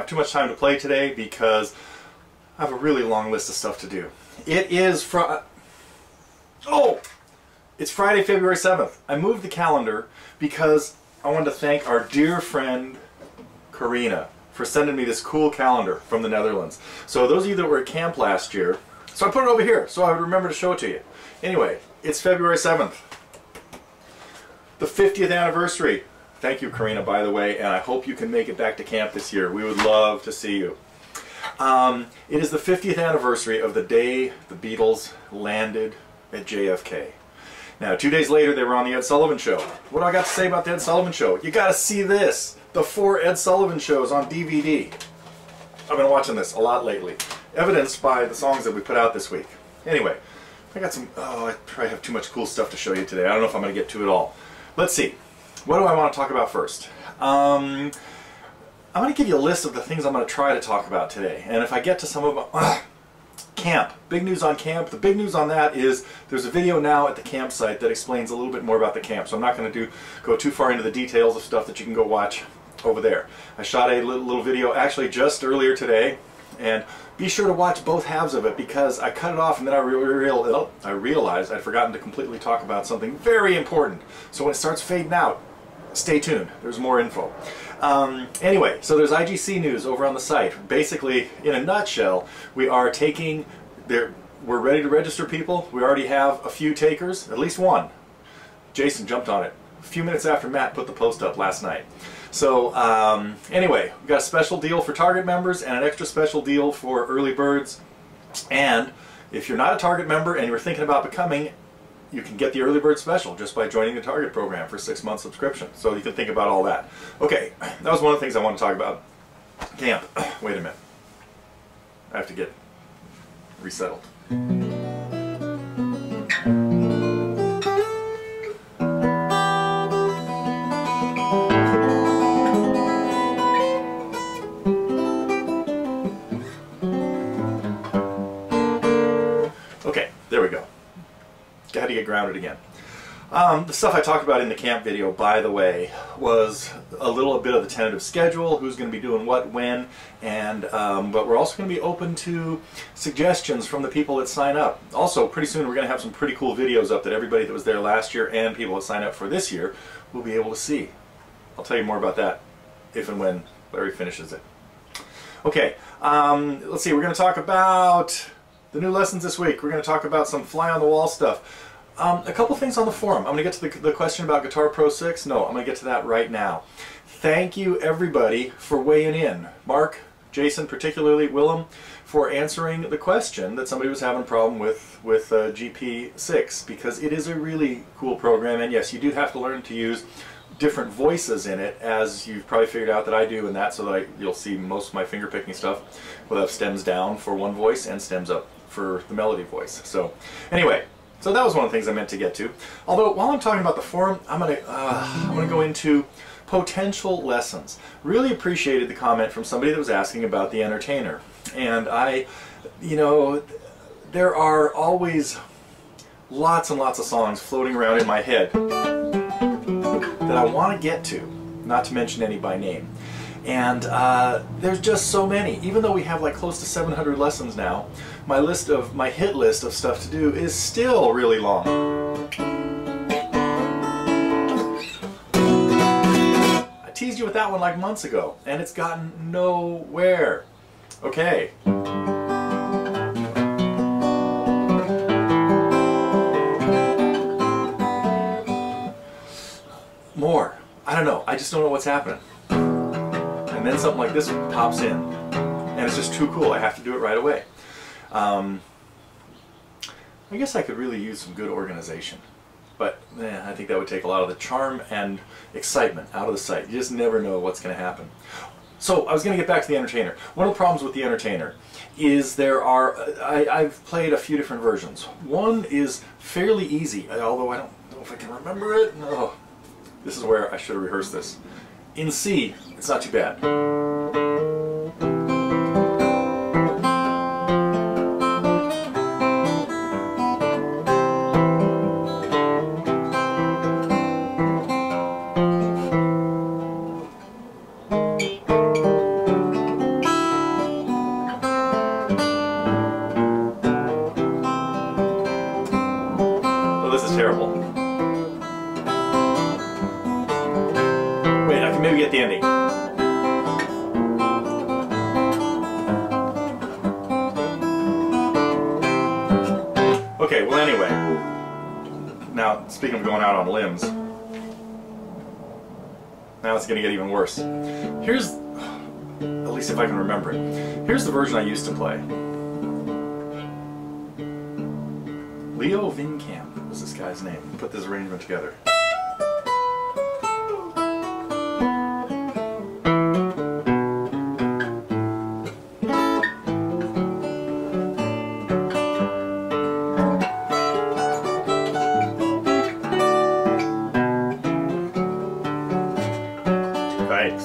too much time to play today because I have a really long list of stuff to do. It is it's Friday, February 7th. I moved the calendar because I wanted to thank our dear friend Corina for sending me this cool calendar from the Netherlands. So those of you that were at camp last year, so I put it over here so I would remember to show it to you. Anyway, it's February 7th, the 50th anniversary. Thank you, Corina, by the way, and I hope you can make it back to camp this year. We would love to see you. It is the 50th anniversary of the day the Beatles landed at JFK. Now, 2 days later, they were on the Ed Sullivan Show. What do I got to say about the Ed Sullivan Show? You got to see this. The 4 Ed Sullivan shows on DVD. I've been watching this a lot lately. Evidenced by the songs that we put out this week. Anyway, I got some... Oh, I probably have too much cool stuff to show you today. I don't know if I'm going to get to it all. Let's see. What do I want to talk about first? I'm going to give you a list of the things I'm going to try to talk about today. And if I get to some of them... Camp. Big news on camp. The big news on that is there's a video now at the campsite that explains a little bit more about the camp. So I'm not going to go too far into the details of stuff that you can go watch over there. I shot a little video actually just earlier today, and be sure to watch both halves of it because I cut it off and then I realized I'd forgotten to completely talk about something very important. So when it starts fading out, stay tuned. There's more info. Anyway, so there's IGC news over on the site. Basically, in a nutshell, we are taking... We're ready to register people. We already have a few takers, at least one. Jason jumped on it a few minutes after Matt put the post up last night. So anyway, we've got a special deal for Target members and an extra special deal for early birds. And if you're not a Target member and you're thinking about becoming, you can get the early bird special just by joining the Target program for a 6-month subscription. So you can think about all that. Okay, that was one of the things I want to talk about. Camp. Wait a minute. I have to get resettled. Okay, there we go. Got to get grounded again. The stuff I talked about in the camp video, by the way, was a little bit of the tentative schedule, who's going to be doing what, when, and but we're also going to be open to suggestions from the people that sign up. Also, pretty soon we're going to have some pretty cool videos up that everybody that was there last year and people that sign up for this year will be able to see. I'll tell you more about that if and when Larry finishes it. Okay, let's see, we're going to talk about the new lessons this week. We're going to talk about some fly-on-the-wall stuff. A couple things on the forum. I'm going to get to the question about Guitar Pro 6. No, I'm going to get to that right now. Thank you, everybody, for weighing in. Mark, Jason, particularly Willem, for answering the question that somebody was having a problem with GP6, because it is a really cool program, and yes, you do have to learn to use different voices in it, as you've probably figured out that I do, and that, so that you'll see most of my finger picking stuff will have stems down for one voice and stems up for the melody voice. So anyway, so that was one of the things I meant to get to. Although while I'm talking about the forum, I'm gonna go into potential lessons. Really appreciated the comment from somebody that was asking about the entertainer, and you know, there are always lots and lots of songs floating around in my head that I want to get to, not to mention any by name. And there's just so many. Even though we have like close to 700 lessons now, my hit list of stuff to do is still really long. I teased you with that one like months ago, and it's gotten nowhere. Okay. More. I don't know. I just don't know what's happening. And then something like this pops in, and it's just too cool. I have to do it right away. I guess I could really use some good organization, but I think that would take a lot of the charm and excitement out of the site. You just never know what's going to happen. So I was going to get back to the entertainer. One of the problems with the entertainer is I've played a few different versions. One is fairly easy, although I don't know if I can remember it. No, this is where I should have rehearsed this. In C, it's not too bad. Oh, this is terrible. Wait, I can maybe get the ending. Okay, well anyway. Now, speaking of going out on limbs, now it's going to get even worse. Here's, at least if I can remember it, here's the version I used to play. Leo Vinkamp was this guy's name. Put this arrangement together. Thanks.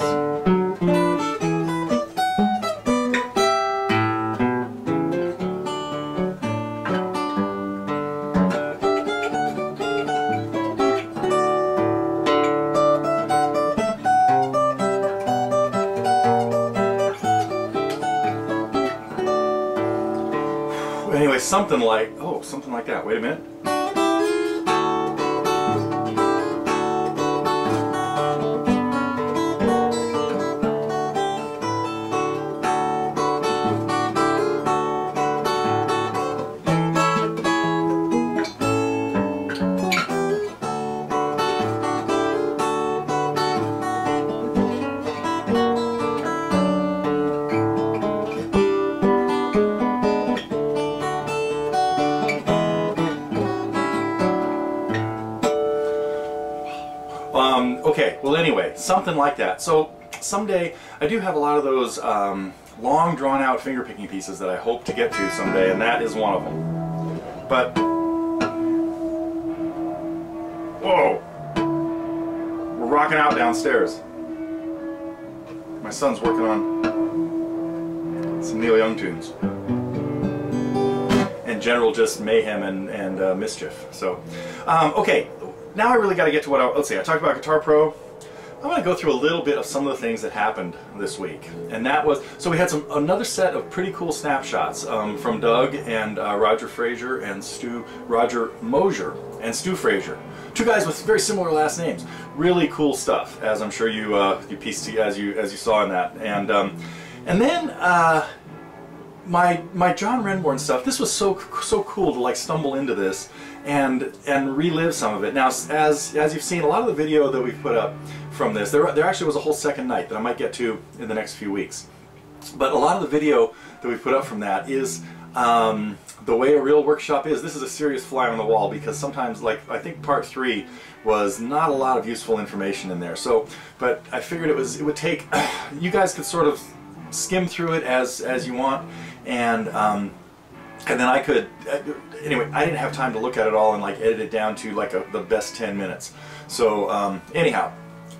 Anyway, something like, oh, something like that. Wait a minute. Okay, well anyway, something like that. So someday, I do have a lot of those long drawn out finger picking pieces that I hope to get to someday, and that is one of them. But, whoa, we're rocking out downstairs. My son's working on some Neil Young tunes. And general just mayhem and mischief. So, okay. Now I really got to get to what let's see, I talked about Guitar Pro. I want to go through a little bit of some of the things that happened this week. And that was, so we had another set of pretty cool snapshots from Doug and Roger Frazier and Roger Mosier and Stu Frazier. Two guys with very similar last names. Really cool stuff, as I'm sure you pieced as you saw in that. And then my John Renbourn stuff. This was so cool to like stumble into this and relive some of it. Now, as you've seen, a lot of the video that we've put up from this, there actually was a whole second night that I might get to in the next few weeks. But a lot of the video that we put up from that is the way a real workshop is. This is a serious fly on the wall because sometimes, like I think part 3 was not a lot of useful information in there. So, but I figured it would take, you guys could sort of skim through it as you want, and then I could, anyway, I didn't have time to look at it all and like edit it down to like the best 10 minutes. So anyhow,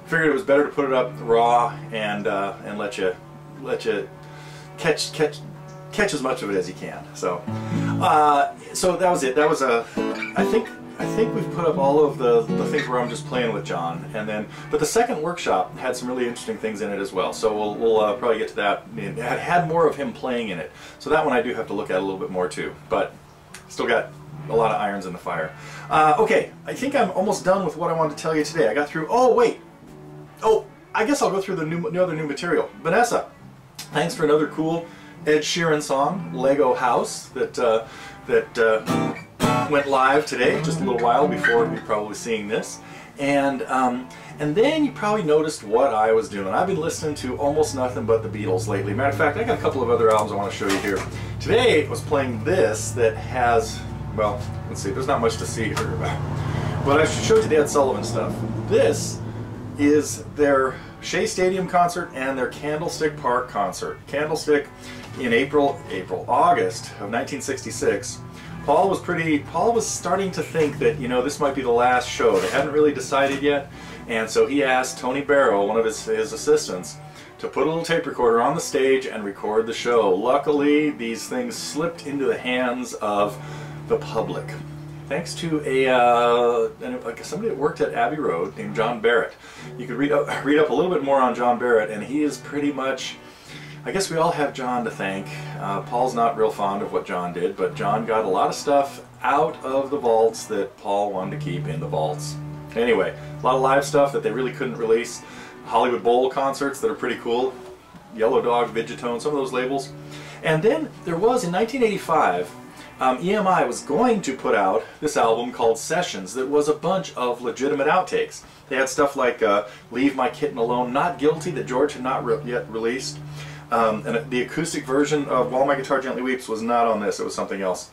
figured it was better to put it up raw and let you catch as much of it as you can. So so that was it. That was I think we've put up all of the things where I'm just playing with John, and then but the second workshop had some really interesting things in it as well. So we'll probably get to that. It had more of him playing in it, so that one I do have to look at a little bit more too. But still got a lot of irons in the fire. Okay, I think I'm almost done with what I wanted to tell you today. I got through. Oh wait. Oh, I guess I'll go through the other new material. Vanessa, thanks for another cool Ed Sheeran song, Lego House, that went live today, just a little while before you're probably seeing this. And then you probably noticed what I was doing. I've been listening to almost nothing but the Beatles lately. Matter of fact, I got a couple of other albums I want to show you here. Today I was playing this that has, well, let's see, there's not much to see here. But I showed you the Ed Sullivan stuff. This is their Shea Stadium concert and their Candlestick Park concert. Candlestick in August of 1966. Paul was starting to think that, you know, this might be the last show. They hadn't really decided yet, and so he asked Tony Barrow, one of his assistants, to put a little tape recorder on the stage and record the show. Luckily, these things slipped into the hands of the public, thanks to somebody that worked at Abbey Road named John Barrett. You could read up a little bit more on John Barrett, and he is pretty much I guess we all have John to thank. Paul's not real fond of what John did, but John got a lot of stuff out of the vaults that Paul wanted to keep in the vaults. Anyway, a lot of live stuff that they really couldn't release. Hollywood Bowl concerts that are pretty cool. Yellow Dog, Vigitone, some of those labels. And then there was, in 1985, EMI was going to put out this album called Sessions that was a bunch of legitimate outtakes. They had stuff like Leave My Kitten Alone, Not Guilty, that George had not yet released. And the acoustic version of While My Guitar Gently Weeps was not on this, it was something else.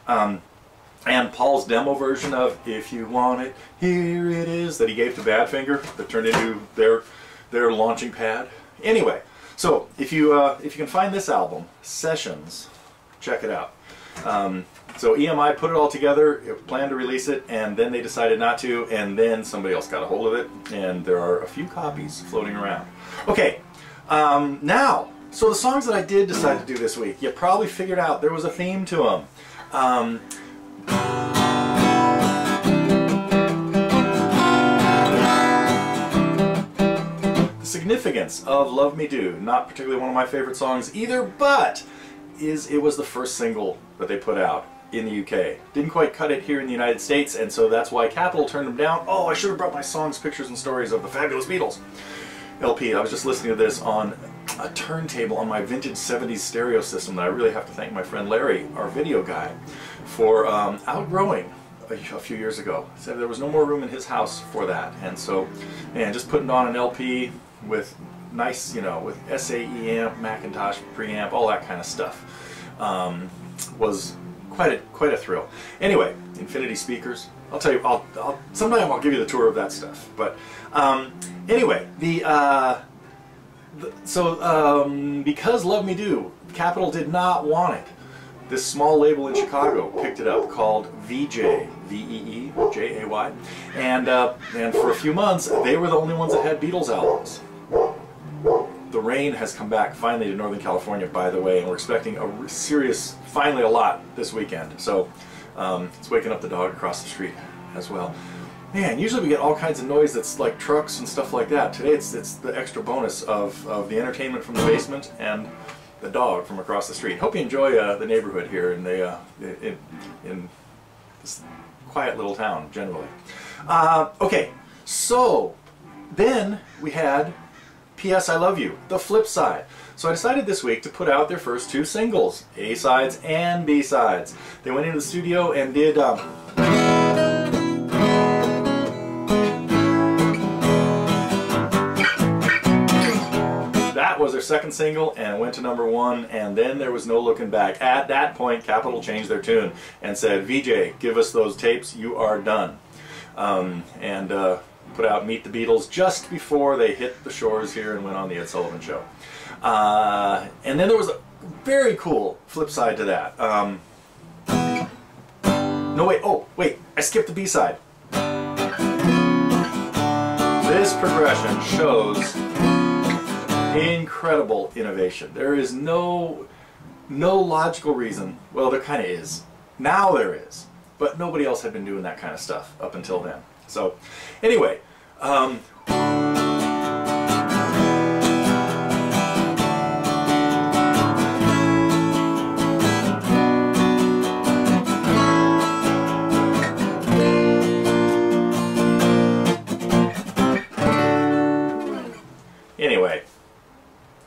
And Paul's demo version of If You Want It, Here It Is, that he gave to Badfinger, that turned into their launching pad. Anyway, so if you can find this album, Sessions, check it out. So EMI put it all together, it planned to release it, and then they decided not to, and then somebody else got a hold of it, and there are a few copies floating around. Okay, now, so the songs that I did decide to do this week, you probably figured out there was a theme to them. The significance of Love Me Do, not particularly one of my favorite songs either, but it was the first single that they put out in the UK. Didn't quite cut it here in the United States, and so that's why Capitol turned them down. Oh, I should have brought my songs, pictures, and stories of the Fabulous Beatles LP. I was just listening to this on a turntable on my vintage 70s stereo system that I really have to thank my friend Larry, our video guy, for outgrowing a few years ago. He said there was no more room in his house for that, and so, man, just putting on an LP with nice, you know, with SAE amp, Macintosh preamp, all that kind of stuff, was quite a thrill. Anyway, Infinity speakers. I'll tell you. Sometime I'll give you the tour of that stuff. But anyway, because Love Me Do, Capitol did not want it. This small label in Chicago picked it up called VJ, V-E-E-J-A-Y, and for a few months they were the only ones that had Beatles albums. The rain has come back finally to Northern California, by the way, and we're expecting a serious, finally a lot this weekend. So it's waking up the dog across the street as well. Man, usually we get all kinds of noise that's like trucks and stuff like that. Today it's the extra bonus of the entertainment from the basement and the dog from across the street. Hope you enjoy the neighborhood here in this quiet little town generally. Okay, so then we had P.S. I Love You, the flip side. So I decided this week to put out their first two singles, A-sides and B-sides. They went into the studio and did that was their second single, and it went to #1, and then there was no looking back. At that point, Capitol changed their tune and said, VJ, give us those tapes, you are done. Put out Meet the Beatles just before they hit the shores here and went on the Ed Sullivan Show. And then there was a very cool flip side to that. No, wait, oh, wait, I skipped the B-side. This progression shows incredible innovation. There is no logical reason, well, there kind of is. Now there is, but nobody else had been doing that kind of stuff up until then. So, anyway,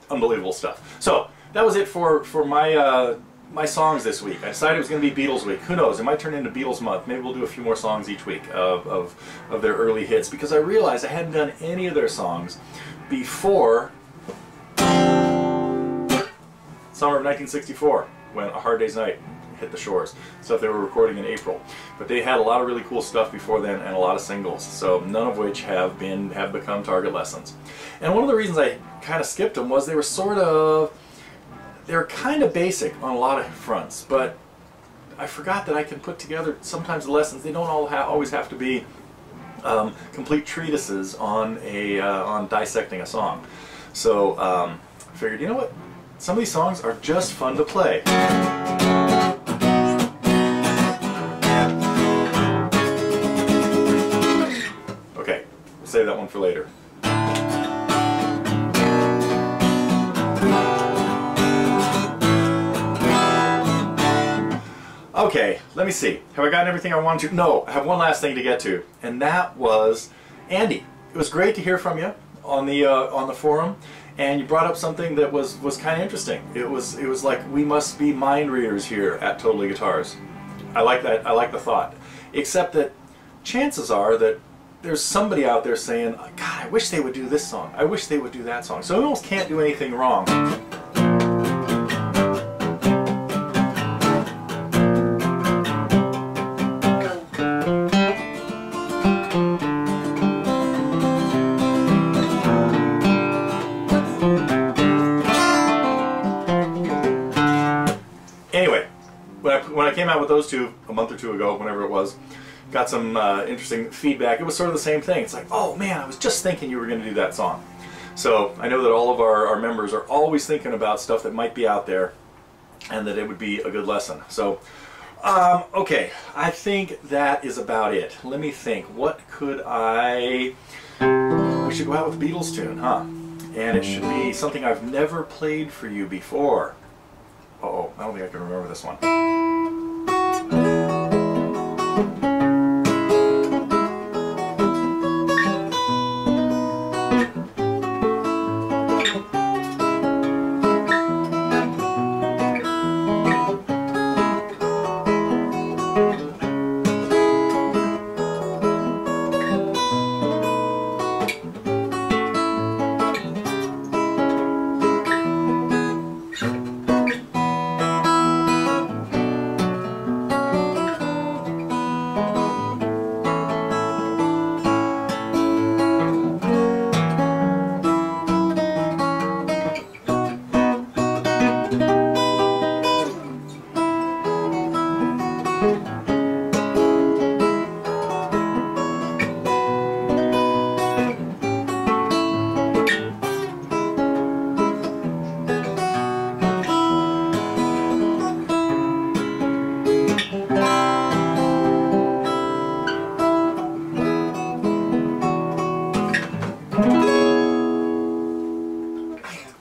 unbelievable stuff. So that was it for my my songs this week. I decided it was going to be Beatles week. Who knows? It might turn into Beatles month. Maybe we'll do a few more songs each week of their early hits, because I realized I hadn't done any of their songs before summer of 1964, when A Hard Day's Night hit the shores. Stuff they were recording in April. But they had a lot of really cool stuff before then, and a lot of singles, so none of which have become Target lessons. And one of the reasons I kind of skipped them was they were kind of basic on a lot of fronts, but I forgot that I can put together sometimes the lessons. They don't always have to be complete treatises on dissecting a song. So I figured, you know what? Some of these songs are just fun to play. Okay, we'll save that one for later. Okay, let me see. Have I gotten everything I wanted to? No, I have one last thing to get to, and that was Andy. It was great to hear from you on the forum, and you brought up something that was kind of interesting. It was like we must be mind readers here at Totally Guitars. I like that. I like the thought. Except that chances are that there's somebody out there saying, God, I wish they would do this song. I wish they would do that song. So we almost can't do anything wrong. Anyway, when I came out with those two a month or two ago, whenever it was, got some interesting feedback. It was sort of the same thing. It's like, oh man, I was just thinking you were going to do that song. So I know that all of our members are always thinking about stuff that might be out there and that it would be a good lesson. So, okay, I think that is about it. Let me think. What could I... We should go out with a Beatles tune, huh? And it should be something I've never played for you before. Uh-oh, I don't think I can remember this one.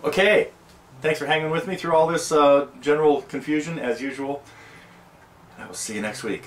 Okay, thanks for hanging with me through all this general confusion, as usual. I will see you next week.